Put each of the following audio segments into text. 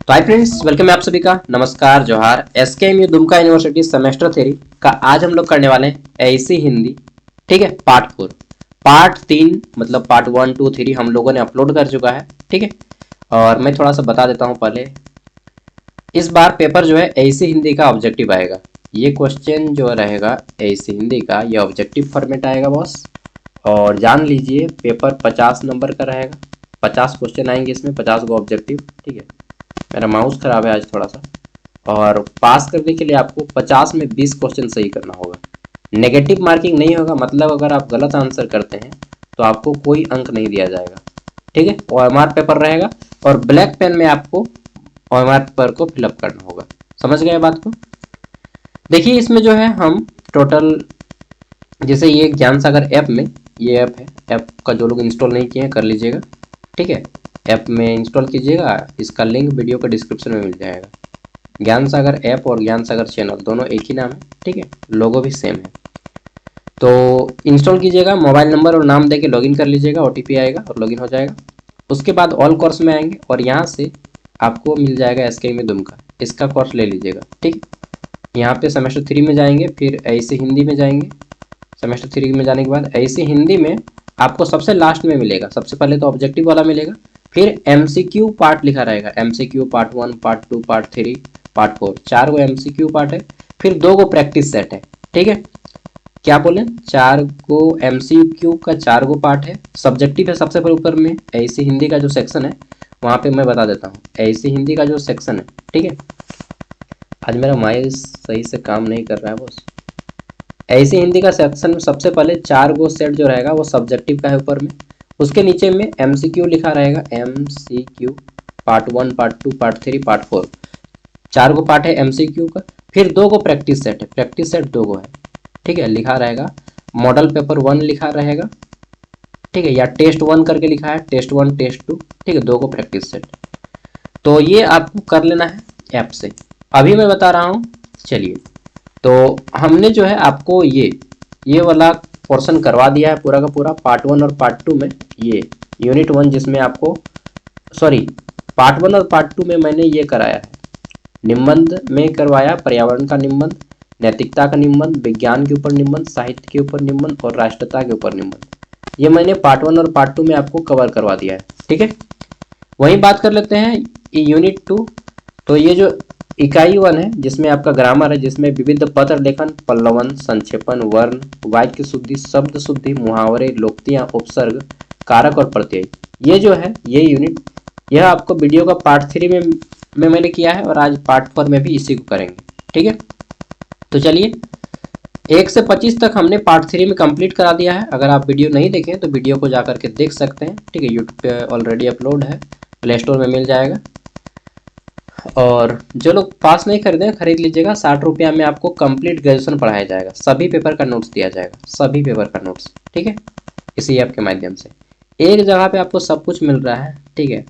तो hi friends, welcome है आप सभी का। नमस्कार, जोहार। एसकेएमयू दुमका यूनिवर्सिटी सेमेस्टर थ्योरी का आज हम लोग करने वाले हैं ऐसी हिंदी। ठीक है, पार्ट 4। पार्ट 3 मतलब पार्ट 1 2 3 हम लोगों ने अपलोड कर चुका है। ठीक है, और मैं थोड़ा सा बता देता हूँ पहले। इस बार पेपर जो है ऐसी हिंदी का ऑब्जेक्टिव आएगा। ये क्वेश्चन जो रहेगा ऐसी हिंदी का, ये ऑब्जेक्टिव फॉर्मेट आएगा बॉस। और जान लीजिए पेपर 50 नंबर का रहेगा। 50 क्वेश्चन आएंगे इसमें, 50 गो ऑब्जेक्टिव। ठीक है, मेरा माउस खराब है आज थोड़ा सा। और पास करने के लिए आपको 50 में 20 क्वेश्चन सही करना होगा। नेगेटिव मार्किंग नहीं होगा, मतलब अगर आप गलत आंसर करते हैं तो आपको कोई अंक नहीं दिया जाएगा। ठीक है, ओएमआर पेपर रहेगा और ब्लैक पेन में आपको ओएमआर पेपर को फिलअप करना होगा। समझ गए बात को। देखिए इसमें जो है हम टोटल, जैसे ये ज्ञान सागर ऐप में, ये ऐप है, ऐप का जो लोग इंस्टॉल नहीं किए हैं कर लीजिएगा। ठीक है, ऐप में इंस्टॉल कीजिएगा, इसका लिंक वीडियो का डिस्क्रिप्शन में मिल जाएगा। ज्ञान सागर ऐप और ज्ञान सागर चैनल दोनों एक ही नाम है। ठीक है, लोगो भी सेम है। तो इंस्टॉल कीजिएगा, मोबाइल नंबर और नाम देके लॉगिन कर लीजिएगा, ओटीपी आएगा और लॉगिन हो जाएगा। उसके बाद ऑल कोर्स में आएंगे और यहाँ से आपको मिल जाएगा एसकेएमयू दुमका, इसका कोर्स ले लीजिएगा। ठीक, यहाँ पे सेमेस्टर 3 में जाएंगे, फिर ऐसे हिंदी में जाएंगे। सेमेस्टर 3 में जाने के बाद ऐसे हिंदी में आपको सबसे लास्ट में मिलेगा। सबसे पहले तो ऑब्जेक्टिव वाला मिलेगा, फिर एमसीक्यू पार्ट लिखा रहेगा। MCQ part 1, part 2, part 3, part 4, 4 गो एमसीक्यू पार्ट है। फिर 2 गो प्रैक्टिस सेट है। ठीक है, क्या बोले, 4 गो एमसीक्यू का 4 गो पार्ट है। सब्जेक्टिव है सबसे ऊपर में। ऐसी हिंदी का जो सेक्शन है वहाँ पे मैं बता देता हूँ। ऐसी हिंदी का जो सेक्शन है, ठीक है, आज मेरा माइस सही से काम नहीं कर रहा है बॉस। ऐसी हिंदी का सेक्शन में सबसे पहले 4 गो सेट जो रहेगा वो सब्जेक्टिव का है ऊपर में। उसके नीचे में एमसीक्यू लिखा रहेगा, MCQ part 1, part 2, part 3, part 4, 4 गो पार्ट है एमसीक्यू का। फिर 2 गो प्रैक्टिस सेट है, प्रैक्टिस सेट 2 गो है। ठीक है, लिखा रहेगा मॉडल पेपर 1 लिखा रहेगा। ठीक है, या टेस्ट 1 करके लिखा है, टेस्ट 1 टेस्ट 2। ठीक है, 2 गो प्रैक्टिस सेट। तो ये आपको कर लेना है ऐप से। अभी मैं बता रहा हूँ। चलिए, तो हमने जो है आपको ये वाला पोर्शन करवा दिया है पूरा का पूरा। पार्ट 1 और पार्ट 2 में ये यूनिट 1, जिसमें आपको सॉरी पार्ट 1 और पार्ट 2 में मैंने ये कराया है। निबंध में करवाया, पर्यावरण का निबंध, नैतिकता का निबंध, विज्ञान के ऊपर निबंध, साहित्य के ऊपर निबंध और राष्ट्रता के ऊपर निबंध। ये मैंने पार्ट 1 और पार्ट 2 में आपको कवर करवा दिया है। ठीक है, वहीं बात कर लेते हैं यूनिट 2। तो ये जो इकाई 1 है, जिसमें आपका ग्रामर है, जिसमें विविध पत्र लेखन, पल्लवन, संक्षेपण, वर्ण, वाक्य शुद्धि, शब्द शुद्धि, मुहावरे, लोकोक्तियां, उपसर्ग, कारक और प्रत्यय, ये जो है ये यूनिट, यह आपको वीडियो का पार्ट 3 में मैंने किया है और आज पार्ट 4 में भी इसी को करेंगे। ठीक है, तो चलिए 1 से 25 तक हमने पार्ट 3 में कंप्लीट करा दिया है। अगर आप वीडियो नहीं देखें तो वीडियो को जाकर के देख सकते हैं। ठीक है, यूट्यूब पे ऑलरेडी अपलोड है, प्ले स्टोर में मिल जाएगा। और जो लोग पास नहीं खरीदे खरीद लीजिएगा। 60 रुपया में आपको कंप्लीट ग्रेजुएशन पढ़ाया जाएगा, सभी पेपर का नोट्स दिया जाएगा, सभी पेपर का नोट्स। ठीक है, इसी ऐप के माध्यम से एक जगह पे आपको सब कुछ मिल रहा है। ठीक है,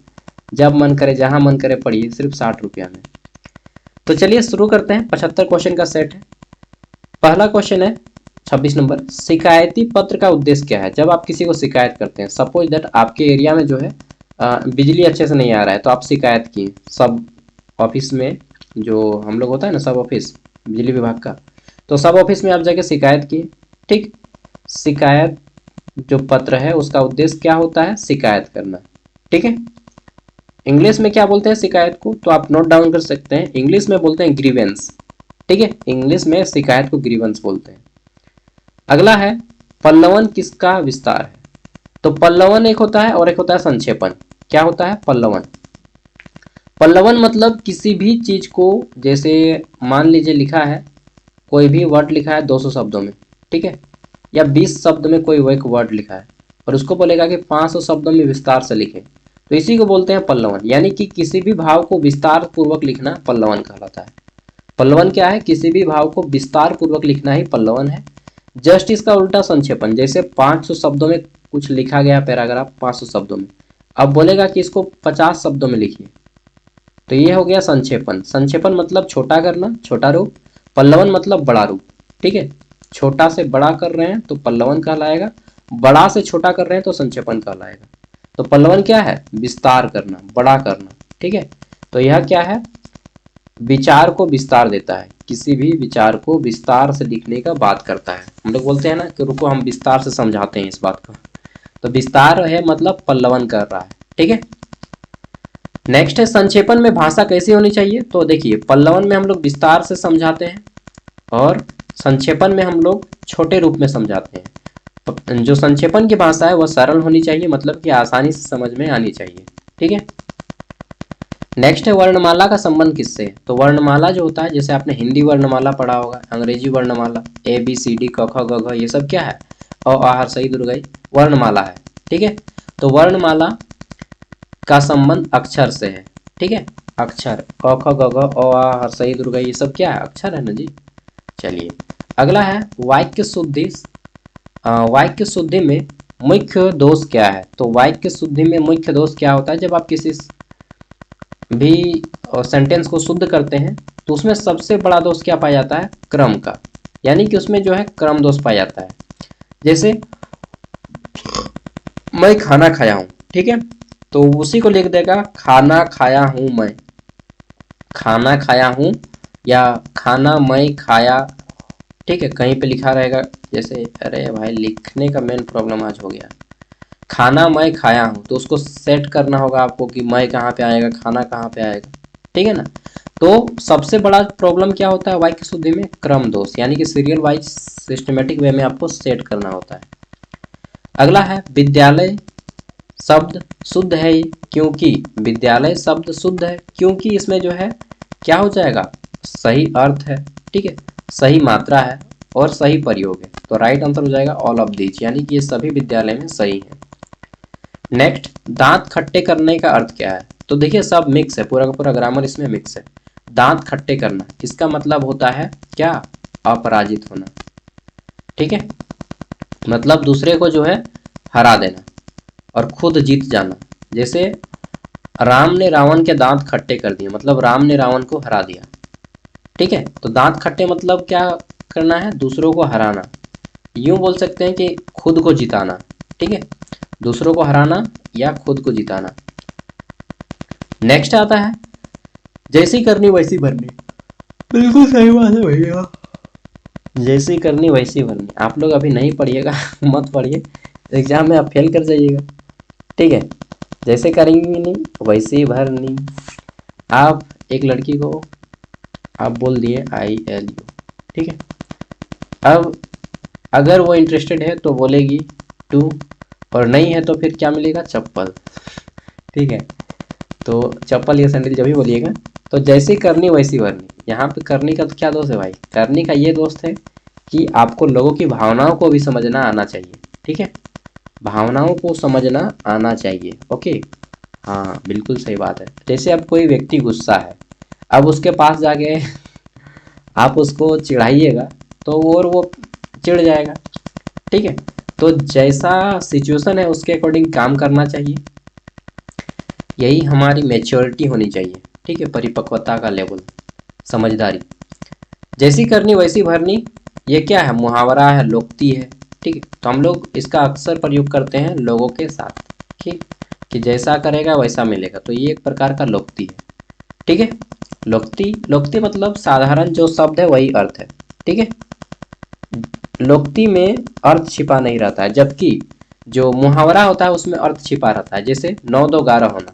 जब मन करे जहां मन करे पढ़िए, सिर्फ 60 रुपया में। तो चलिए शुरू करते हैं। 75 क्वेश्चन का सेट है। पहला क्वेश्चन है 26 नंबर, शिकायती पत्र का उद्देश्य क्या है। जब आप किसी को शिकायत करते हैं, सपोज दैट आपके एरिया में जो है बिजली अच्छे से नहीं आ रहा है, तो आप शिकायत किए सब ऑफिस में, जो हम लोग होता है ना सब ऑफिस बिजली विभाग का, तो सब ऑफिस में आप जाके शिकायत किए। ठीक, शिकायत जो पत्र है उसका उद्देश्य क्या होता है, शिकायत करना। ठीक है, इंग्लिश में क्या बोलते हैं शिकायत को, तो आप नोट डाउन कर सकते हैं। इंग्लिश में बोलते हैं ग्रीवेंस। ठीक है, इंग्लिश में शिकायत को ग्रीवेंस बोलते हैं। अगला है पल्लवन किसका विस्तार है। तो पल्लवन एक होता है और एक होता है संक्षेपण। क्या होता है पल्लवन? पल्लवन मतलब किसी भी चीज को, जैसे मान लीजिए लिखा है, कोई भी वर्ड लिखा है 200 शब्दों में, ठीक है, या 20 शब्द में कोई एक वर्ड लिखा है और उसको बोलेगा कि 500 शब्दों में विस्तार से लिखे, तो इसी को बोलते हैं पल्लवन। यानी कि किसी भी भाव को विस्तार पूर्वक लिखना पल्लवन कहलाता है। पल्लवन क्या है, किसी भी भाव को विस्तार पूर्वक लिखना ही पल्लवन है। जस्ट इसका उल्टा संक्षेपण, जैसे 500 शब्दों में कुछ लिखा गया पैराग्राफ 500 शब्दों में, अब बोलेगा कि इसको 50 शब्दों में लिखिए, तो ये हो गया संक्षेपण। संक्षेपण मतलब छोटा करना, छोटा रूप। पल्लवन मतलब बड़ा रूप। ठीक है, छोटा से बड़ा कर रहे हैं तो पल्लवन कहलाएगा, बड़ा से छोटा कर रहे हैं तो संक्षेपण कहलाएगा। तो पल्लवन क्या है, विस्तार करना, बड़ा करना। ठीक है, तो यह क्या है, विचार को विस्तार देता है, किसी भी विचार को विस्तार से लिखने का बात करता है। हम लोग बोलते हैं ना कि रुको हम विस्तार से समझाते हैं इस बात को, तो विस्तार है मतलब पल्लवन कर रहा है, ठीक है। नेक्स्ट है संक्षेपण में भाषा कैसी होनी चाहिए। तो देखिए पल्लवन में हम लोग विस्तार से समझाते हैं और संक्षेपण में हम लोग छोटे रूप में समझाते हैं। जो संक्षेपण की भाषा है वह सरल होनी चाहिए, मतलब कि आसानी से समझ में आनी चाहिए, ठीक है। नेक्स्ट है वर्णमाला का संबंध किससे है। तो वर्णमाला जो होता है, जैसे आपने हिंदी वर्णमाला पढ़ा होगा, अंग्रेजी वर्णमाला ए बी सी डी क ख ग घ, ये सब क्या है, अ आ हर सही दुर्गई वर्णमाला है, ठीक है। तो वर्णमाला का संबंध अक्षर से है, ठीक है। अक्षर क ख ग घ अ आ हर सही दुर्गई, ये सब क्या है, अक्षर है ना जी। चलिए अगला है वाक्य शुद्धि। वाक्य शुद्धि में मुख्य दोष क्या है। तो वाक्य शुद्धि में मुख्य दोष क्या होता है, जब आप किसी भी सेंटेंस को शुद्ध करते हैं तो उसमें सबसे बड़ा दोष क्या पाया जाता है, क्रम का, यानी कि उसमें जो है क्रम दोष पाया जाता है। जैसे मैं खाना खाया हूँ, ठीक है, तो उसी को लिख देगा खाना खाया हूँ मैं, खाना खाया हूँ या खाना मैं खाया, ठीक है। कहीं पे लिखा रहेगा, जैसे अरे भाई लिखने का मेन प्रॉब्लम आज हो गया, खाना मैं खाया हूँ, तो उसको सेट करना होगा आपको कि मैं कहाँ पे आएगा, खाना कहाँ पे आएगा, ठीक है ना। तो सबसे बड़ा प्रॉब्लम क्या होता है वाक्य शुद्धि में, क्रम दोष, यानी कि सीरियल वाइज सिस्टमेटिक वे में आपको सेट करना होता है। अगला है विद्यालय शब्द शुद्ध है क्योंकि, विद्यालय शब्द शुद्ध है क्योंकि इसमें जो है क्या हो जाएगा, सही अर्थ है, ठीक है, सही मात्रा है और सही प्रयोग है। तो राइट आंसर हो जाएगा ऑल ऑफ दीज, यानी कि ये सभी विद्यालय में सही है। नेक्स्ट दांत खट्टे करने का अर्थ क्या है। तो देखिए सब मिक्स है, पूरा का पूरा ग्रामर इसमें मिक्स है। दांत खट्टे करना इसका मतलब होता है क्या, अपराजित होना, ठीक है, मतलब दूसरे को जो है हरा देना और खुद जीत जाना। जैसे राम ने रावण के दांत खट्टे कर दिए, मतलब राम ने रावण को हरा दिया, ठीक है। तो दांत खट्टे मतलब क्या करना है, दूसरों को हराना, यूं बोल सकते हैं कि खुद को जिताना, ठीक है, दूसरों को हराना या खुद को जिताना। नेक्स्ट आता है जैसी करनी वैसी भरनी। बिल्कुल सही बात है भैया, जैसी करनी वैसी भरनी। आप लोग अभी नहीं पढ़िएगा मत पढ़िए, एग्जाम में आप फेल कर जाइएगा, ठीक है। जैसे करेंगे नहीं वैसी भरनी। आप एक लड़की को आप बोल दिए ILU, ठीक है, अब अगर वो इंटरेस्टेड है तो बोलेगी टू, और नहीं है तो फिर क्या मिलेगा, चप्पल, ठीक है। तो चप्पल या सैंडल जब भी बोलिएगा तो जैसी करनी वैसी भरनी। यहाँ पे करनी का तो क्या दोष है भाई, करनी का ये दोस्त है कि आपको लोगों की भावनाओं को भी समझना आना चाहिए, ठीक है, भावनाओं को समझना आना चाहिए, ओके। हाँ बिल्कुल सही बात है। जैसे अब कोई व्यक्ति गुस्सा है, अब उसके पास जाके आप उसको चिढ़ाइएगा तो और वो चिढ़ जाएगा, ठीक है। तो जैसा सिचुएशन है उसके अकॉर्डिंग काम करना चाहिए, यही हमारी मैच्योरिटी होनी चाहिए, ठीक है, परिपक्वता का लेवल, समझदारी। जैसी करनी वैसी भरनी, ये क्या है, मुहावरा है, लोकती है, ठीक है। तो हम लोग इसका अक्सर प्रयोग करते हैं लोगों के साथ, ठीक, कि जैसा करेगा वैसा मिलेगा, तो ये एक प्रकार का लोकती है, ठीक है। लोकती, लोकती मतलब साधारण जो शब्द है वही अर्थ है, ठीक है। लोकती में अर्थ छिपा नहीं रहता है, जबकि जो मुहावरा होता है उसमें अर्थ छिपा रहता है। जैसे 9 2 11 होना,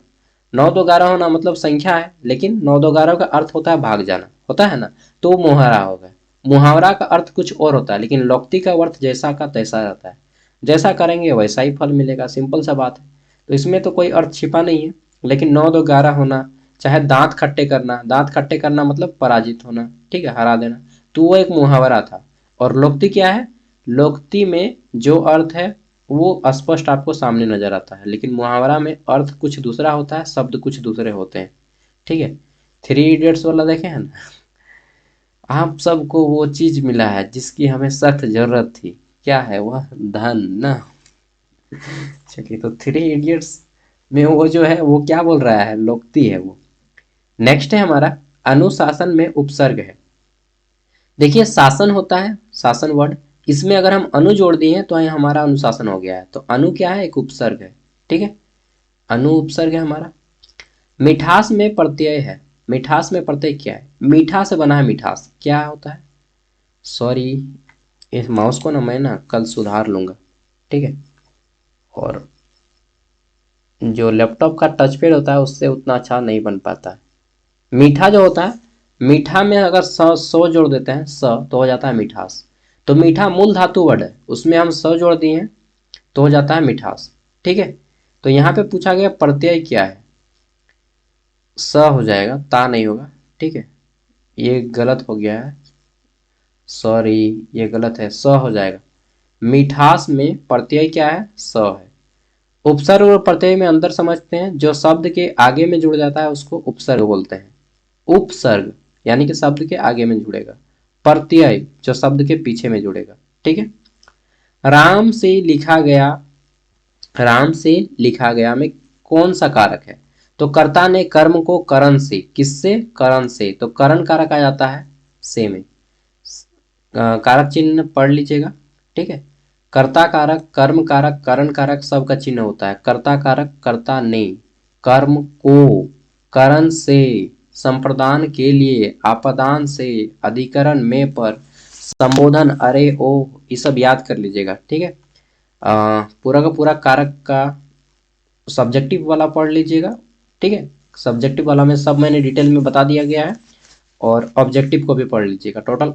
9 2 11 होना मतलब संख्या है, लेकिन 9 2 11 का अर्थ होता है भाग जाना, होता है ना, तो वो मुहावरा होगा। मुहावरा का अर्थ कुछ और होता है, लेकिन लोकती का अर्थ जैसा का तैसा रहता है, जैसा करेंगे वैसा ही फल मिलेगा, सिंपल सा बात है। तो इसमें तो कोई अर्थ छिपा नहीं है। लेकिन 9 2 11 होना, चाहे दांत खट्टे करना, दांत खट्टे करना मतलब पराजित होना, ठीक है, हरा देना, तो वो एक मुहावरा था। और लोकती क्या है, लोकती में जो अर्थ है वो स्पष्ट आपको सामने नजर आता है, लेकिन मुहावरा में अर्थ कुछ दूसरा होता है, शब्द कुछ दूसरे होते हैं, ठीक है। 3 इडियट्स वाला देखे हैं ना, आप सबको वो चीज मिला है जिसकी हमें सख्त जरूरत थी, क्या है वह, धन ना। चलिए तो 3 इडियट्स में वो जो है वो क्या बोल रहा है, लोकती है वो। नेक्स्ट है हमारा अनुशासन में उपसर्ग है। देखिए शासन होता है, शासन वर्ड, इसमें अगर हम अनु जोड़ दिए हैं तो ये हमारा अनुशासन हो गया है। तो अनु क्या है, एक उपसर्ग है, ठीक है, अनु उपसर्ग है हमारा। मिठास में प्रत्यय है, मिठास में प्रत्यय क्या है? मीठा से बना है मिठास, क्या होता है? सॉरी, इस माउस को ना मैं ना कल सुधार लूंगा, ठीक है। और जो लैपटॉप का टच पैड होता है उससे उतना अच्छा नहीं बन पाता है। मीठा जो होता है, मीठा में अगर सौ जोड़ देते हैं स, तो हो जाता है मिठास। तो मीठा मूल धातु वर्ड है, उसमें हम स जोड़ दिए हैं तो हो जाता है मिठास, ठीक है। तो यहाँ पे पूछा गया प्रत्यय क्या है, स हो जाएगा, ता नहीं होगा, ठीक है। ये गलत हो गया है, सॉरी, ये गलत है, स हो जाएगा। मिठास में प्रत्यय क्या है? स है। उपसर्ग और प्रत्यय में अंतर समझते हैं। जो शब्द के आगे में जुड़ जाता है उसको उपसर्ग बोलते हैं। उपसर्ग यानी कि शब्द के आगे में जुड़ेगा, प्रत्यय जो शब्द के पीछे में जुड़ेगा, ठीक है। राम से लिखा गया, राम से लिखा गया में कौन सा कारक है? तो कर्ता ने कर्म को करण से, किससे? करण से, तो करण कारक आ जाता है से में। कारक चिन्ह पढ़ लीजिएगा, ठीक है। कर्ता कारक, कर्म कारक, करण कारक सबका चिन्ह होता है। कर्ता कारक कर्ता ने, कर्म को, करण से, संप्रदान के लिए, आपादान से, अधिकरण में पर, संबोधन, अरे ओ, ये सब याद कर लीजिएगा, ठीक है। पूरा का पूरा कारक का सब्जेक्टिव वाला पढ़ लीजिएगा, ठीक है। सब्जेक्टिव वाला में सब मैंने डिटेल में बता दिया गया है, और ऑब्जेक्टिव को भी पढ़ लीजिएगा, टोटल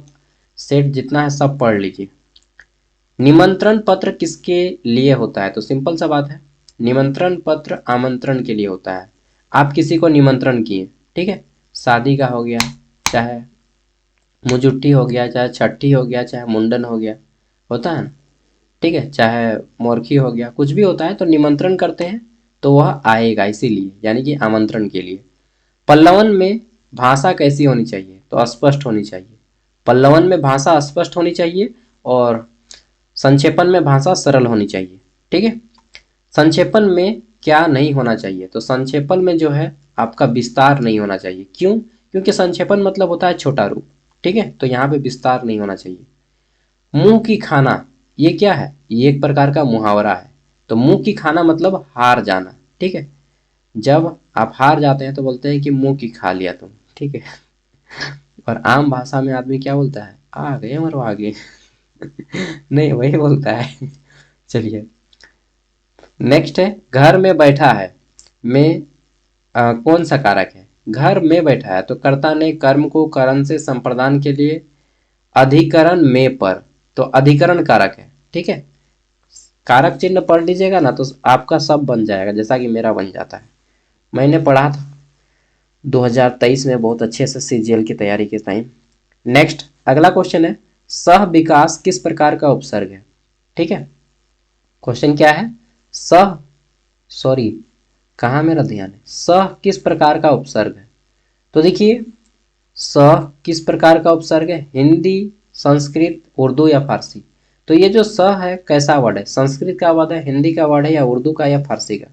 सेट जितना है सब पढ़ लीजिए। निमंत्रण पत्र किसके लिए होता है? तो सिंपल सा बात है, निमंत्रण पत्र आमंत्रण के लिए होता है। आप किसी को निमंत्रण किए, ठीक है, शादी का हो गया, चाहे मुजुट्ठी हो गया, चाहे छठी हो गया, चाहे मुंडन हो गया, होता है ना, ठीक है, चाहे मोरखी हो गया, कुछ भी होता है तो निमंत्रण करते हैं तो वह आएगा, इसीलिए यानी कि आमंत्रण के लिए। पल्लवन में भाषा कैसी होनी चाहिए? तो स्पष्ट होनी चाहिए। पल्लवन में भाषा स्पष्ट होनी चाहिए, और संक्षेपण में भाषा सरल होनी चाहिए, ठीक है। संक्षेपण में क्या नहीं होना चाहिए? तो संक्षेपण में जो है आपका विस्तार नहीं होना चाहिए। क्यों? क्योंकि संक्षेपण मतलब होता है छोटा रूप, ठीक है, तो यहाँ पे विस्तार नहीं होना चाहिए। मुंह की खाना, ये क्या है? ये एक प्रकार का मुहावरा है। तो मुंह की खाना मतलब हार जाना, ठीक है। जब आप हार जाते हैं तो बोलते हैं कि मुंह की खा लिया तुम, ठीक है। और आम भाषा में आदमी क्या बोलता है? आ गए मरो आगे। नहीं, वही बोलता है। चलिए, नेक्स्ट है घर में बैठा है में कौन सा कारक है? घर में बैठा है तो कर्ता ने कर्म को करण से संप्रदान के लिए, अधिकरण में पर, तो अधिकरण कारक है, ठीक है। कारक चिन्ह पढ़ लीजिएगा ना तो आपका सब बन जाएगा, जैसा कि मेरा बन जाता है। मैंने पढ़ा था 2023 में बहुत अच्छे से सीजीएल की तैयारी के टाइम। नेक्स्ट अगला क्वेश्चन है, सह विकास किस प्रकार का उपसर्ग है? ठीक है, क्वेश्चन क्या है? सह, सॉरी, कहाँ मेरा ध्यान है, सह किस प्रकार का उपसर्ग है? तो देखिए, सह किस प्रकार का उपसर्ग है? हिंदी, संस्कृत, उर्दू या फारसी? तो ये जो स है कैसा वर्ड है? संस्कृत का वर्ड है, हिंदी का वर्ड है, या उर्दू का, या फारसी का?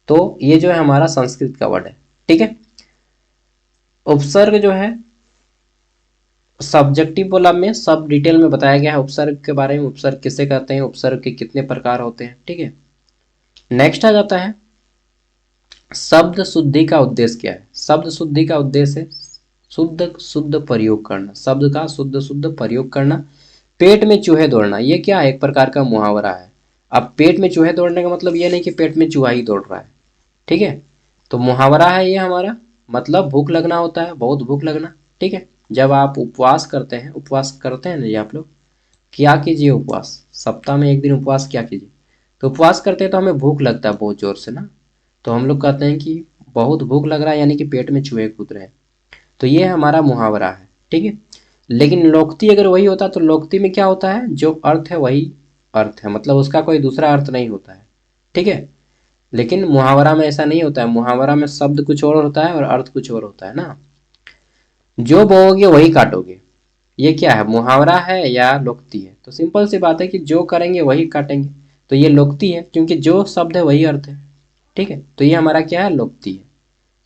तो ये जो है हमारा संस्कृत का वर्ड है, ठीक है। उपसर्ग जो है सब्जेक्टिव वाला में सब डिटेल में बताया गया है उपसर्ग के बारे में, उपसर्ग किसे कहते हैं, उपसर्ग के कितने प्रकार होते हैं, ठीक है। नेक्स्ट आ जाता है शब्द शुद्धि का उद्देश्य क्या है? शब्द शुद्धि का उद्देश्य है शुद्ध शुद्ध प्रयोग करना, शब्द का शुद्ध शुद्ध प्रयोग करना। पेट में चूहे दौड़ना, ये क्या है? एक प्रकार का मुहावरा है। अब पेट में चूहे दौड़ने का मतलब ये नहीं कि पेट में चूहा ही दौड़ रहा है, ठीक है। तो मुहावरा है ये हमारा, मतलब भूख लगना होता है, बहुत भूख लगना, ठीक है। जब आप उपवास करते हैं, उपवास करते हैं ना जी आप लोग, क्या कीजिए उपवास, सप्ताह में एक दिन उपवास क्या कीजिए, तो उपवास करते हैं तो हमें भूख लगता है बहुत जोर से ना, तो हम लोग कहते हैं कि बहुत भूख लग रहा है, यानी कि पेट में चूहे कूद रहे हैं। तो ये हमारा मुहावरा है, ठीक है। लेकिन लोकोक्ति अगर वही होता तो लोकोक्ति में क्या होता है? जो अर्थ है वही अर्थ है, मतलब उसका कोई दूसरा अर्थ नहीं होता है, ठीक है। लेकिन मुहावरा में ऐसा नहीं होता है, मुहावरा में शब्द कुछ और होता है और अर्थ कुछ और होता है ना। जो बोओगे वही काटोगे, ये क्या है? मुहावरा है या लोकोक्ति है? तो सिंपल सी बात है कि जो करेंगे वही काटेंगे, तो ये लोकोक्ति है, क्योंकि जो शब्द है वही अर्थ है, ठीक है। तो ये हमारा क्या है? लोकोक्ति है।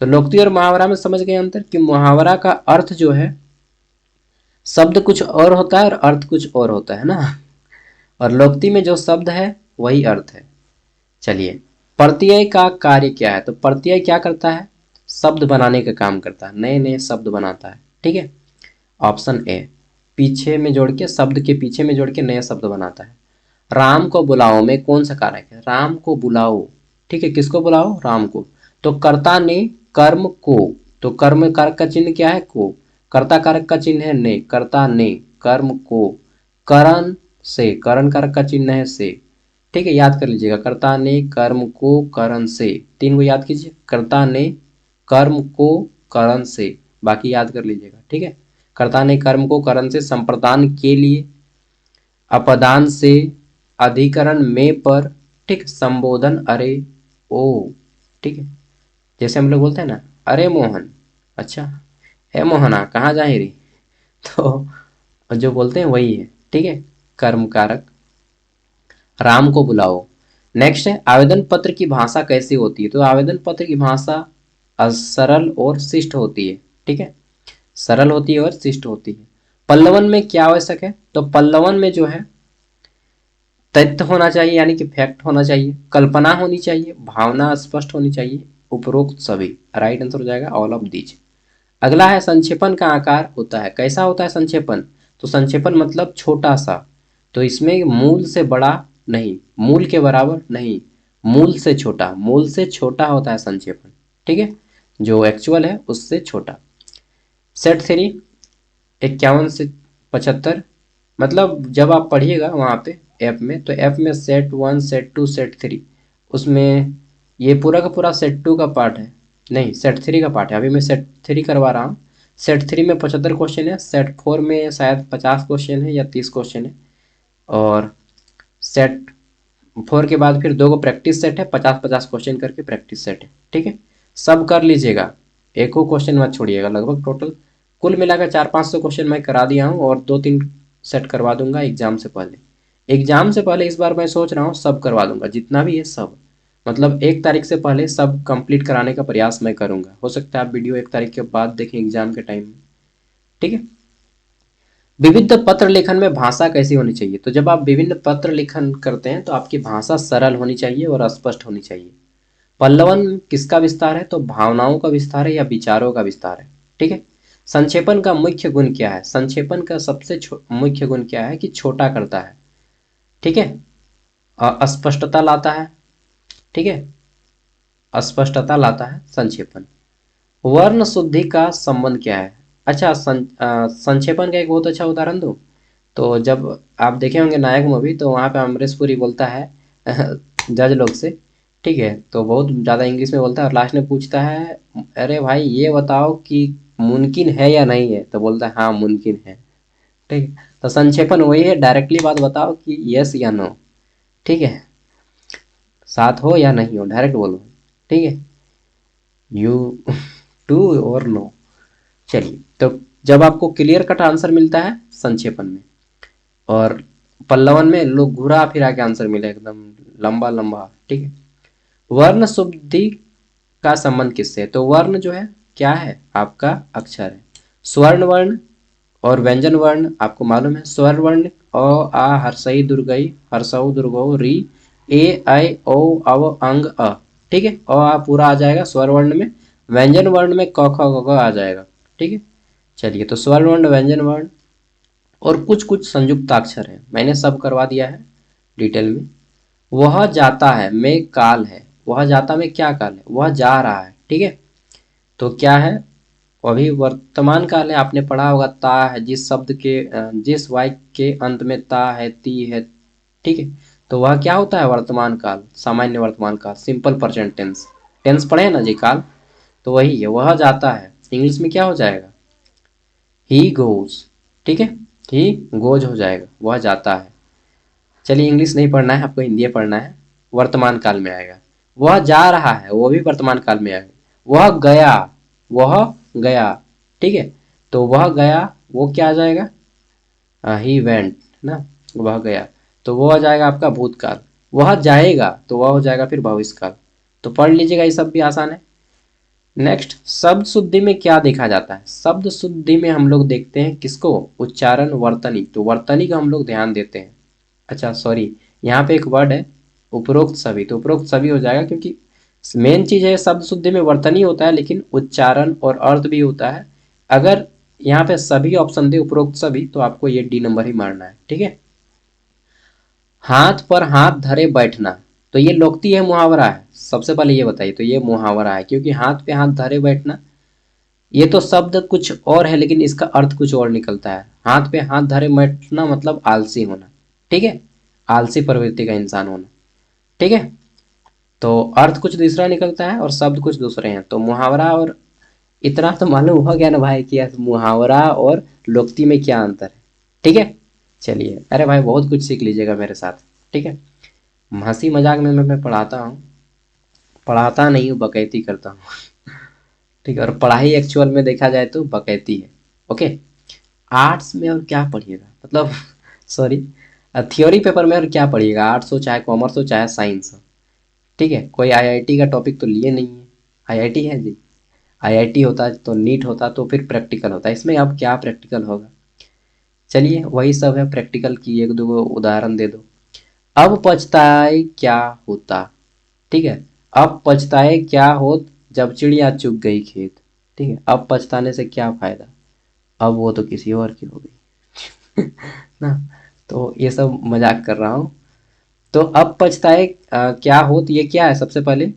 तो लोकोक्ति और मुहावरा में समझ गए अंतर, कि मुहावरा का अर्थ जो है, शब्द कुछ और होता है और अर्थ कुछ और होता है ना, और लोकोक्ति में जो शब्द है वही अर्थ है। चलिए, प्रत्यय का कार्य क्या है? तो प्रत्यय क्या करता है? शब्द बनाने का काम करता है, नए नए शब्द बनाता है। ठीक है, ऑप्शन ए, पीछे में जोड़ के, शब्द के पीछे में जोड़ के नए शब्द बनाता है। राम को बुलाओ में कौन सा कारक है? राम को बुलाओ, ठीक है, किसको बुलाओ? राम को। तो कर्ता ने कर्म को, तो कर्म कारक का चिन्ह क्या है? को। कर्ता कारक का चिन्ह है ने, कर्ता ने कर्म को, करण से, करण कारक का चिन्ह है से। ठीक है, याद कर लीजिएगा, कर्ता ने कर्म को करण से, तीन को याद कीजिए, कर्ता ने कर्म को करण से, बाकी याद कर लीजिएगा। ठीक है, कर्ता ने कर्म को करण से, संप्रदान के लिए, अपदान से, अधिकरण में पर, ठीक, संबोधन अरे ओ। ठीक है, जैसे हम लोग बोलते हैं ना, अरे मोहन, अच्छा, हे मोहना कहाँ जा रही, तो जो बोलते हैं वही है। ठीक है, कर्म कारक। राम को बुलाओ। नेक्स्ट है, आवेदन पत्र की भाषा कैसी होती है? तो आवेदन पत्र की भाषा सरल और शिष्ट होती है। ठीक है, सरल होती है और शिष्ट होती है। पल्लवन में क्या आवश्यक है? तो पल्लवन में जो है तथ्य होना चाहिए, यानी कि फैक्ट होना चाहिए, कल्पना होनी चाहिए, भावना स्पष्ट होनी चाहिए, उपरोक्त सभी। राइट आंसर हो जाएगा ऑल ऑफ दीज। अगला है, संक्षेपण का आकार होता है, कैसा होता है संक्षेपण? तो संक्षेपण मतलब छोटा सा, तो इसमें मूल से बड़ा नहीं, मूल के बराबर नहीं, मूल से छोटा, मूल से छोटा होता है संक्षेपण। ठीक है, जो एक्चुअल है उससे छोटा। सेट थ्री 51 से 75, मतलब जब आप पढ़िएगा वहाँ पे ऐप में, तो ऐप में set one, set two, set three, उसमें ये पूरा का पूरा सेट टू का पार्ट है, नहीं सेट थ्री का पार्ट है। अभी मैं सेट थ्री करवा रहा हूँ। सेट थ्री में 75 क्वेश्चन है, सेट फोर में शायद 50 क्वेश्चन है या 30 क्वेश्चन है, और सेट फोर के बाद फिर दो को प्रैक्टिस सेट है, 50-50 क्वेश्चन करके प्रैक्टिस सेट है। ठीक है, सब कर लीजिएगा, एक को क्वेश्चन मत छोड़िएगा। लगभग टोटल कुल मिलाकर 400-500 क्वेश्चन मैं करा दिया हूँ, और 2-3 सेट करवा दूंगा एग्जाम से पहले। एग्जाम से पहले इस बार मैं सोच रहा हूँ सब करवा दूंगा, जितना भी है सब, मतलब 1 तारीख से पहले सब कंप्लीट कराने का प्रयास मैं करूंगा। हो सकता है आप वीडियो 1 तारीख के बाद देखें एग्जाम के टाइम में। ठीक है, विविध पत्र लेखन में भाषा कैसी होनी चाहिए? तो जब आप विभिन्न पत्र लेखन करते हैं तो आपकी भाषा सरल होनी चाहिए और स्पष्ट होनी चाहिए। पल्लवन किसका विस्तार है? तो भावनाओं का विस्तार है या विचारों का विस्तार है। ठीक है, संक्षेपण का मुख्य गुण क्या है? संक्षेपण का सबसे मुख्य गुण क्या है? कि छोटा करता है। ठीक है, अस्पष्टता लाता है। ठीक है, अस्पष्टता लाता है संक्षेपण। वर्ण शुद्धि का संबंध क्या है? अच्छा, संक्षेपण का एक बहुत अच्छा उदाहरण दूं, तो जब आप देखे होंगे नायक मूवी, तो वहाँ पे अमरीश पुरी बोलता है जज लोग से, ठीक है, तो बहुत ज़्यादा इंग्लिश में बोलता है, और लास्ट में पूछता है, अरे भाई ये बताओ कि मुमकिन है या नहीं है? तो बोलता है हाँ मुमकिन है। ठीक है, तो संक्षेपण वही है, डायरेक्टली बात बताओ कि यस या नो। ठीक है, साथ हो या नहीं हो, डायरेक्ट बोलो। ठीक है, यू टू और नो। चलिए, तो जब आपको क्लियर कट आंसर मिलता है संक्षेपण में, और पल्लवन में लोग घुरा फिरा के आंसर मिले एकदम लंबा लंबा। ठीक है, वर्ण शुद्धि का संबंध किससे है? तो वर्ण जो है क्या है? आपका अक्षर है। स्वर्ण वर्ण और व्यंजन वर्ण आपको मालूम है। स्वर्ण वर्ण अ आ हर्षई दुर्गई हर्षऊ दुर्गो री ए ऐ ओ अव अंग अ। ठीक है, अ आ पूरा आ जाएगा स्वर वर्ण में, व्यंजन वर्ण में क ख ग घ आ जाएगा। ठीक है, चलिए, तो स्वर्ण वर्ण, व्यंजन वर्ण और कुछ कुछ संयुक्ताक्षर है, मैंने सब करवा दिया है डिटेल में। वह जाता है में काल है, वह जाता में क्या काल है? वह जा रहा है। ठीक है, तो क्या है? अभी वर्तमान काल है, आपने पढ़ा होगा ता है, जिस शब्द के जिस वाक्य के अंत में ता है, ती है। ठीक है, तो वह क्या होता है? वर्तमान काल, सामान्य वर्तमान काल, सिंपल प्रेजेंट टेंस। टेंस पढ़े ना जी, काल, तो वही है, वह जाता है। इंग्लिश में क्या हो जाएगा? He goes. ठीक है, ही गोज हो जाएगा, वह जाता है। चलिए, इंग्लिश नहीं पढ़ना है आपको, हिंदी पढ़ना है। वर्तमान काल में आएगा। वह जा रहा है, वो भी वर्तमान काल में आएगा। वह गया, वह गया। ठीक है, तो वह गया, वो क्या आ जाएगा? ही वेंट ना, वह गया, तो वो आ जाएगा आपका भूतकाल। वह जाएगा, तो वह हो जाएगा फिर भविष्यकाल। तो पढ़ लीजिएगा, ये सब भी आसान है। नेक्स्ट, शब्द शुद्धि में क्या देखा जाता है? शब्द शुद्धि में हम लोग देखते हैं किसको? उच्चारण, वर्तनी। तो वर्तनी का हम लोग ध्यान देते हैं। अच्छा सॉरी, यहाँ पे एक वर्ड है उपरोक्त सभी, तो उपरोक्त सभी हो जाएगा, क्योंकि मेन चीज है शब्द शुद्धि में वर्तनी होता है लेकिन उच्चारण और अर्थ भी होता है। अगर यहाँ पे सभी ऑप्शन दे उपरोक्त सभी तो आपको ये डी नंबर ही मारना है, ठीक है। हाथ पर हाथ धरे बैठना, तो ये लोकती है मुहावरा है? सबसे पहले ये बताइए, तो ये मुहावरा है क्योंकि हाथ पे हाथ धरे बैठना, ये तो शब्द कुछ और है लेकिन इसका अर्थ कुछ और निकलता है। हाथ पे हाथ धरे बैठना मतलब आलसी होना, ठीक है, आलसी प्रवृत्ति का इंसान होना, ठीक है। तो अर्थ कुछ दूसरा निकलता है और शब्द कुछ दूसरे हैं। तो मुहावरा और इतना तो मालूम हो गया ना भाई कि मुहावरा और लोकती में क्या अंतर है, ठीक है। चलिए, अरे भाई बहुत कुछ सीख लीजिएगा मेरे साथ, ठीक है। हंसी मजाक में मैं पढ़ाता हूँ, पढ़ाता नहीं हूँ, बकैती करता हूँ, ठीक है। और पढ़ाई एक्चुअल में देखा जाए तो बकैती है, ओके। आर्ट्स में और क्या पढ़िएगा, मतलब सॉरी, थ्योरी पेपर में और क्या पढ़िएगा, आर्ट्स हो चाहे कॉमर्स हो चाहे साइंस हो, ठीक है। कोई आईआईटी का टॉपिक तो लिए नहीं है, आईआईटी है जी, आईआईटी होता तो नीट होता तो फिर प्रैक्टिकल होता, इसमें अब क्या प्रैक्टिकल होगा। चलिए वही सब है, प्रैक्टिकल की एक दो उदाहरण दे दो। अब पछताए क्या होता, ठीक है। अब पछताए क्या होत जब चिड़िया चुग गई खेत, ठीक है। अब पछताने से क्या फायदा, अब वो तो किसी और की हो गई ना। तो ये सब मजाक कर रहा हूँ। तो अब पछताए क्या होत, ये क्या है सबसे पहले,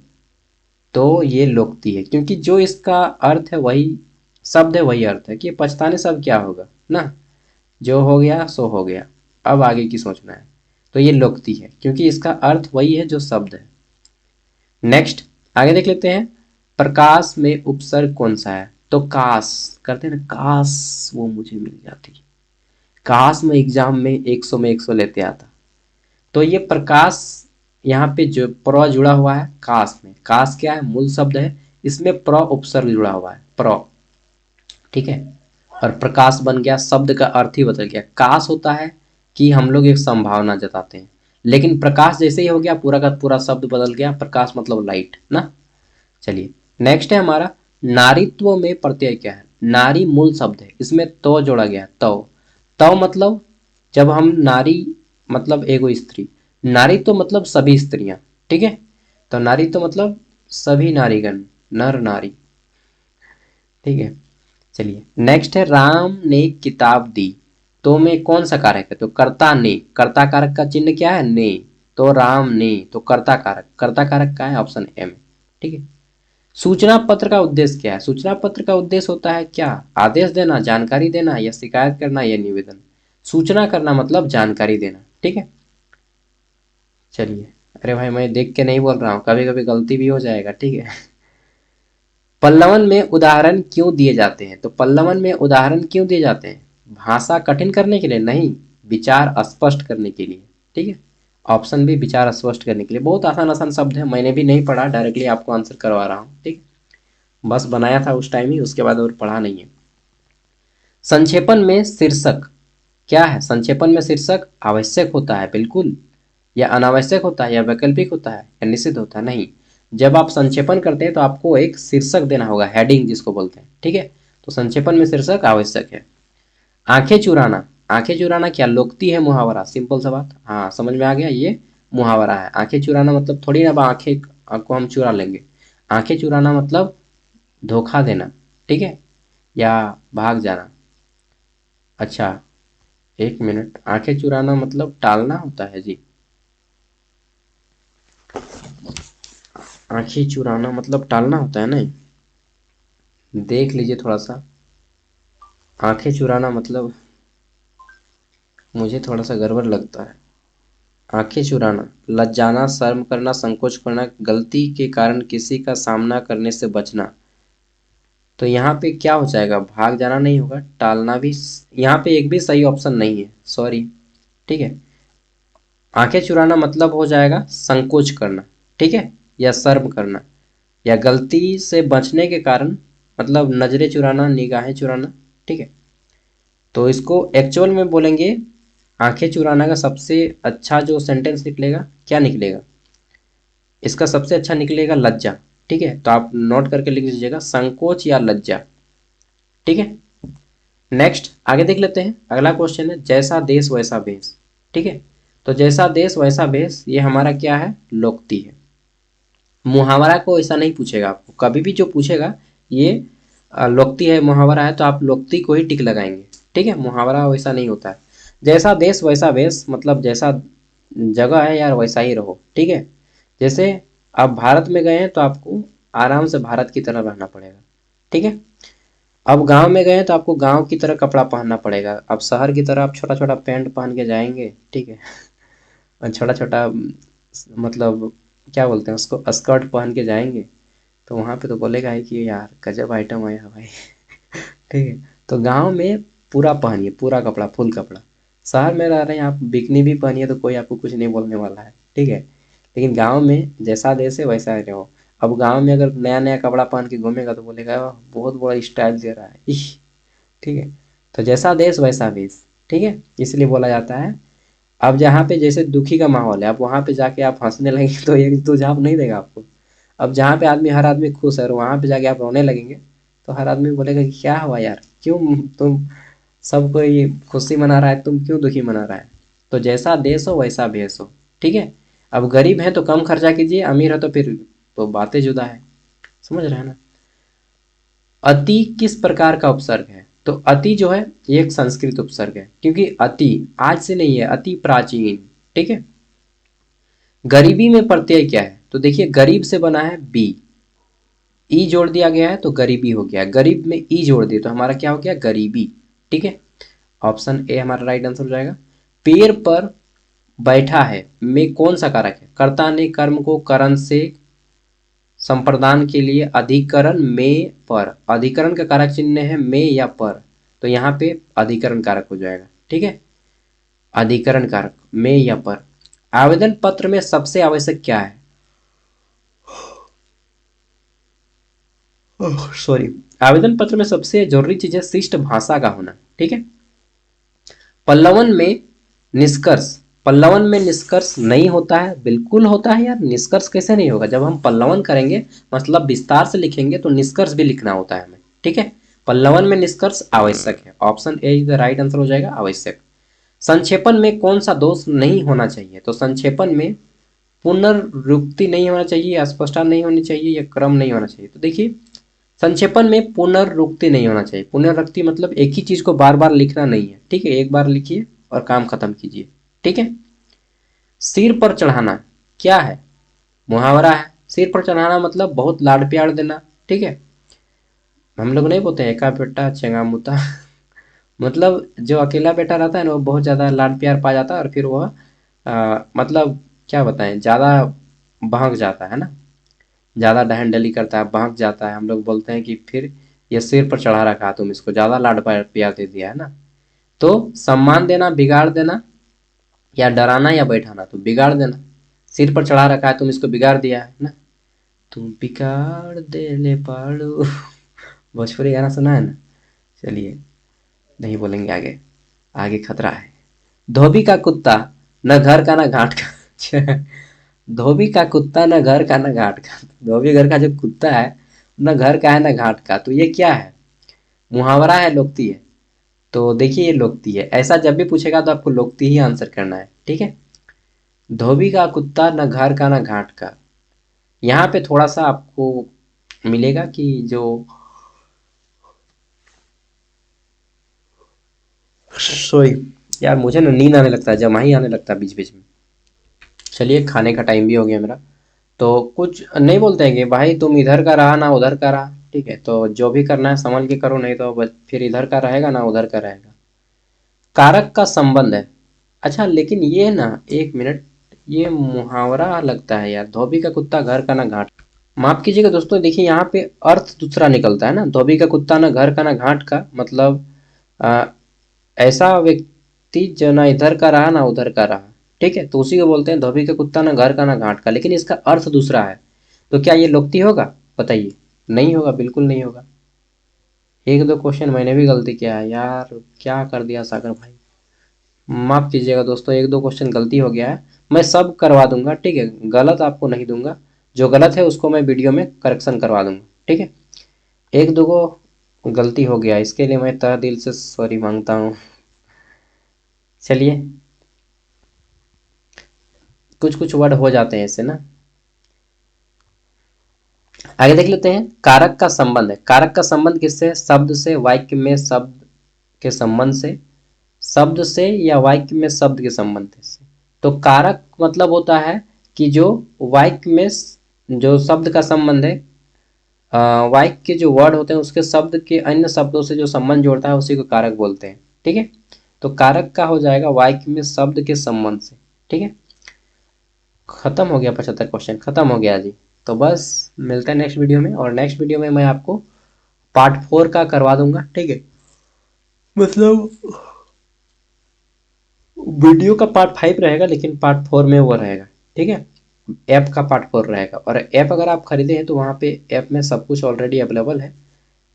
तो ये लोकती है क्योंकि जो इसका अर्थ है वही शब्द है, वही अर्थ है कि पछताने से अब क्या होगा ना, जो हो गया सो हो गया, अब आगे की सोचना है। तो ये लोकती है क्योंकि इसका अर्थ वही है जो शब्द है। नेक्स्ट आगे देख लेते हैं, प्रकाश में उपसर्ग कौन सा है, तो काश, करते हैं ना, काश वो मुझे मिल जाती, काश में एग्जाम में 100 में 100 लेते आता। तो ये प्रकाश यहाँ पे जो प्र जुड़ा हुआ है काश में, काश क्या है, मूल शब्द है, इसमें प्र उपसर्ग जुड़ा हुआ है, प्र, ठीक है। और प्रकाश बन गया, शब्द का अर्थ ही बदल गया। काश होता है कि हम लोग एक संभावना जताते हैं, लेकिन प्रकाश जैसे ही हो गया पूरा का पूरा शब्द बदल गया, प्रकाश मतलब लाइट ना। चलिए नेक्स्ट है हमारा, नारीत्व में प्रत्यय क्या है, नारी मूल शब्द है, इसमें तो जोड़ा गया है, तो मतलब जब हम नारी मतलब एगो स्त्री, नारी तो मतलब सभी स्त्रियां, ठीक है। तो नारी तो मतलब सभी नारीगण, नर नारी, ठीक है। चलिए नेक्स्ट है, राम ने किताब दी, तो में कौन सा कारक है, तो कर्ता ने, कर्ता कारक का चिन्ह क्या है, ने, तो राम ने, तो कर्ता कारक, कर्ता कारक का है ऑप्शन ए में, ठीक है। सूचना पत्र का उद्देश्य क्या है, सूचना पत्र का उद्देश्य होता है क्या, आदेश देना, जानकारी देना, या शिकायत करना, या निवेदन। सूचना करना मतलब जानकारी देना, ठीक है। चलिए, अरे भाई मैं देख के नहीं बोल रहा हूँ, कभी कभी गलती भी हो जाएगा, ठीक है। पल्लवन में उदाहरण क्यों दिए जाते हैं, तो पल्लवन में उदाहरण क्यों दिए जाते हैं, भाषा कठिन करने के लिए नहीं, विचार स्पष्ट करने के लिए, ठीक है। ऑप्शन बी विचार स्पष्ट करने के लिए, बहुत आसान आसान शब्द है, मैंने भी नहीं पढ़ा, डायरेक्टली आपको आंसर करवा रहा हूँ, ठीक है। बस बनाया था उस टाइम ही, उसके बाद और पढ़ा नहीं है। संक्षेपण में शीर्षक क्या है, संक्षेपण में शीर्षक आवश्यक होता है बिल्कुल, या अनावश्यक होता है, या वैकल्पिक होता है, या निषिद्ध होता है, नहीं। जब आप संक्षेपण करते हैं तो आपको एक शीर्षक देना होगा, हेडिंग जिसको बोलते हैं, ठीक है। तो संक्षेपण में शीर्षक आवश्यक है। आंखें चुराना, आंखें चुराना क्या लोकती है मुहावरा, सिंपल सा बात, हाँ समझ में आ गया, ये मुहावरा है। आंखें चुराना मतलब थोड़ी ना आंखें को हम चुरा लेंगे, आंखें चुराना मतलब धोखा देना, ठीक है, या भाग जाना। अच्छा, एक मिनट, आंखें चुराना मतलब टालना होता है जी, आंखें चुराना मतलब टालना होता है ना, देख लीजिए थोड़ा सा। आंखें चुराना मतलब मुझे थोड़ा सा गड़बड़ लगता है। आंखें चुराना, लज्जाना, शर्म करना, संकोच करना, गलती के कारण किसी का सामना करने से बचना। तो यहाँ पे क्या हो जाएगा, भाग जाना नहीं होगा, टालना भी, यहाँ पे एक भी सही ऑप्शन नहीं है, सॉरी, ठीक है। आंखें चुराना मतलब हो जाएगा संकोच करना, ठीक है, या शर्म करना, या गलती से बचने के कारण, मतलब नजरें चुराना, निगाहें चुराना, ठीक है। तो इसको एक्चुअल में बोलेंगे, आंखें चुराना का सबसे अच्छा जो सेंटेंस निकलेगा क्या निकलेगा, इसका सबसे अच्छा निकलेगा लज्जा, ठीक है। तो आप नोट करके लिख लीजिएगा, संकोच या लज्जा, ठीक है। नेक्स्ट आगे देख लेते हैं, अगला क्वेश्चन है, जैसा देश वैसा भेष, ठीक है। तो जैसा देश वैसा भेष, ये हमारा क्या है, लोकती है। मुहावरा को ऐसा नहीं पूछेगा आपको, कभी भी जो पूछेगा ये लोक्ति है मुहावरा है तो आप लोक्ति को ही टिक लगाएंगे। ठीक है, मुहावरा वैसा नहीं होता है। जैसा देश वैसा वेश, मतलब जैसा जगह है यार वैसा ही रहो। ठीक है, जैसे आप भारत में गए हैं तो आपको आराम से भारत की तरह रहना पड़ेगा। ठीक है, अब गांव में गए हैं तो आपको गांव की तरह कपड़ा पहनना पड़ेगा। अब शहर की तरह आप छोटा छोटा पैंट पहन के जाएंगे, ठीक है, और छोटा छोटा मतलब क्या बोलते हैं उसको, स्कर्ट पहन के जाएंगे, तो वहाँ पे तो बोलेगा ही कि यार गजब आइटम आया भाई। ठीक है, तो गांव में पूरा पहनिए, पूरा कपड़ा, फुल कपड़ा। शहर में रह रहे हैं आप, बिकनी भी पहनिए तो कोई आपको कुछ नहीं बोलने वाला है। ठीक है, लेकिन गांव में जैसा देश है वैसा ही रहो। अब गांव में अगर नया नया कपड़ा पहन के घूमेगा तो बोलेगा "वाह, बहुत बड़ा स्टाइल दे रहा है इश"। ठीक है, तो जैसा देश वैसा वेश। ठीक है, इसलिए बोला जाता है। अब जहाँ पे जैसे दुखी का माहौल है, आप वहाँ पे जाके आप हंसने लगेंगे तो एक दो झाप नहीं देगा आपको। अब जहाँ पे आदमी, हर आदमी खुश है और वहाँ पे जाके आप रोने लगेंगे तो हर आदमी बोलेगा कि क्या हुआ यार, क्यों तुम, सब कोई खुशी मना रहा है, तुम क्यों दुखी मना रहा है। तो जैसा देश हो वैसा भेष हो। ठीक है, अब गरीब है तो कम खर्चा कीजिए, अमीर है तो फिर तो बातें जुदा है। समझ रहे हैं ना। अति किस प्रकार का उपसर्ग है, तो अति जो है ये एक संस्कृत उपसर्ग है, क्योंकि अति आज से नहीं है, अति प्राचीन। ठीक है, गरीबी में प्रत्यय क्या है, तो देखिए गरीब से बना है बी, ई जोड़ दिया गया है तो गरीबी हो गया। गरीब में ई जोड़ दिए तो हमारा क्या हो गया, गरीबी। ठीक है, ऑप्शन ए हमारा राइट आंसर हो जाएगा। पेड़ पर बैठा है में कौन सा कारक है, कर्ता ने कर्म को करण से संप्रदान के लिए अधिकरण में पर, अधिकरण का कारक चिन्ह है में या पर, तो यहाँ पे अधिकरण कारक हो जाएगा। ठीक है, अधिकरण कारक में या पर। आवेदन पत्र में सबसे आवश्यक क्या है, सॉरी, आवेदन पत्र में सबसे जरूरी चीज है शिष्ट भाषा का होना। ठीक है, पल्लवन में निष्कर्ष, पल्लवन में निष्कर्ष नहीं होता है, बिल्कुल होता है यार, निष्कर्ष कैसे नहीं होगा, जब हम पल्लवन करेंगे मतलब विस्तार से लिखेंगे तो निष्कर्ष भी लिखना होता है हमें। ठीक है, पल्लवन में निष्कर्ष आवश्यक है, option A is the right answer हो जाएगा, आवश्यक। संक्षेपण में कौन सा दोष नहीं होना चाहिए, तो संक्षेपण में पुनर्वृत्ति नहीं होना चाहिए, अस्पष्टता नहीं होनी चाहिए, या क्रम नहीं होना चाहिए। तो देखिए संक्षेपण में पुनर्वृत्ति नहीं होना चाहिए। पुनर्वृत्ति मतलब एक ही चीज को बार बार लिखना नहीं है। ठीक है, एक बार लिखिए और काम खत्म कीजिए। ठीक है, सिर पर चढ़ाना क्या है, मुहावरा है। सिर पर चढ़ाना मतलब बहुत लाड प्यार देना। ठीक है, हम लोग नहीं बोलते हैं एका बेटा चंगा मुता। मतलब जो अकेला बेटा रहता है ना वो बहुत ज्यादा लाड प्यार पा जाता है और फिर वह मतलब क्या बताएं, ज्यादा बहक जाता है ना, ज़्यादा डहन डली करता है, भाग जाता है। हम लोग बोलते हैं कि फिर ये सिर पर चढ़ा रखा, तुम इसको ज़्यादा लाड प्यार दे दिया है ना। तो सम्मान देना, बिगाड़ देना, या डराना या बैठाना, तो बिगाड़ देना। सिर पर चढ़ा रखा है, तुम इसको बिगाड़ दिया है ना, तुम बिगाड़ दे ले पाड़ू। भोजपुरी गाना सुना है ना। चलिए नहीं बोलेंगे आगे, आगे खतरा है। धोबी का कुत्ता न घर का न घाट का। धोबी का कुत्ता न घर का न घाट का, धोबी घर का जो कुत्ता है न घर का है न घाट का, तो ये क्या है, मुहावरा है, लोकती है। तो देखिए ये लोकती है, ऐसा जब भी पूछेगा तो आपको लोकती ही आंसर करना है। ठीक है, धोबी का कुत्ता न घर का न घाट का। यहाँ पे थोड़ा सा आपको मिलेगा कि जो, सॉरी यार मुझे ना नींद आने लगता है, जमा ही आने लगता है बीच बीच में। चलिए खाने का टाइम भी हो गया मेरा, तो कुछ नहीं बोलते हैं कि भाई तुम इधर का रहा ना उधर का रहा। ठीक है, तो जो भी करना है संभल के करो, नहीं तो फिर इधर का रहेगा ना उधर का रहेगा। कारक का संबंध है। अच्छा लेकिन ये ना, एक मिनट, ये मुहावरा लगता है यार, धोबी का कुत्ता घर का ना घाट। माफ कीजिएगा दोस्तों, देखिए यहाँ पे अर्थ दूसरा निकलता है ना, धोबी का कुत्ता ना घर का ना घाट का, मतलब आ, ऐसा व्यक्ति जो ना इधर का रहा ना उधर का रहा। ठीक है, तो उसी को बोलते हैं धोबी का कुत्ता ना घर का ना घाट का, लेकिन इसका अर्थ दूसरा है। तो क्या ये लोकती होगा, बताइए। नहीं होगा, बिल्कुल नहीं होगा। एक दो क्वेश्चन मैंने भी गलती किया है यार, क्या कर दिया सागर भाई। माफ कीजिएगा दोस्तों, एक दो क्वेश्चन गलती हो गया है, मैं सब करवा दूंगा। ठीक है, गलत आपको नहीं दूंगा, जो गलत है उसको मैं वीडियो में करेक्शन करवा दूंगा। ठीक है, एक दो को गलती हो गया, इसके लिए मैं तहे दिल से सॉरी मांगता हूँ। चलिए, कुछ कुछ वर्ड हो जाते हैं ऐसे ना। आगे देख लेते हैं, कारक का संबंध है। कारक का संबंध किससे है? शब्द से, वाक्य में शब्द के संबंध से, शब्द से या वाक्य में शब्द के संबंध से। तो कारक मतलब होता है कि जो वाक्य में जो शब्द का संबंध है, वाक्य के जो वर्ड होते हैं उसके शब्द के अन्य शब्दों से जो संबंध जोड़ता है उसी को कारक बोलते हैं। ठीक है, तो कारक का हो जाएगा वाक्य में शब्द के संबंध से। ठीक है, खत्म हो गया 75 क्वेश्चन, खत्म हो गया जी। तो बस मिलते हैं नेक्स्ट वीडियो में, और नेक्स्ट वीडियो में मैं आपको पार्ट 4 का करवा दूंगा। ठीक है, मतलब वीडियो का पार्ट 5 रहेगा लेकिन पार्ट 4 में वो रहेगा। ठीक है, ऐप का पार्ट 4 रहेगा। और ऐप अगर आप खरीदे हैं तो वहाँ पे ऐप में सब कुछ ऑलरेडी अवेलेबल है।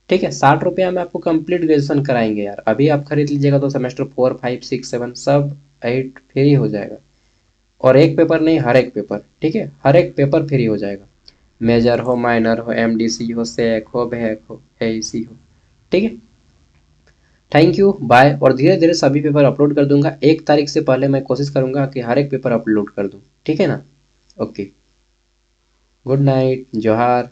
ठीक है, 60 रुपया में आपको कंप्लीट ग्रेजुएशन कराएंगे यार। अभी आप खरीद लीजिएगा तो सेमेस्टर 4, 5, 6, 7 सब 8 फ्री हो जाएगा। और एक पेपर नहीं, हर एक पेपर। ठीक है, हर एक पेपर फ्री हो जाएगा। मेजर हो, माइनर हो, एमडीसी हो, सेक हो, भैक हो, एईसी हो। ठीक है, थैंक यू, बाय। और धीरे धीरे सभी पेपर अपलोड कर दूंगा। 1 तारीख से पहले मैं कोशिश करूंगा कि हर एक पेपर अपलोड कर दूं। ठीक है ना? ओके, गुड नाइट, जोहार।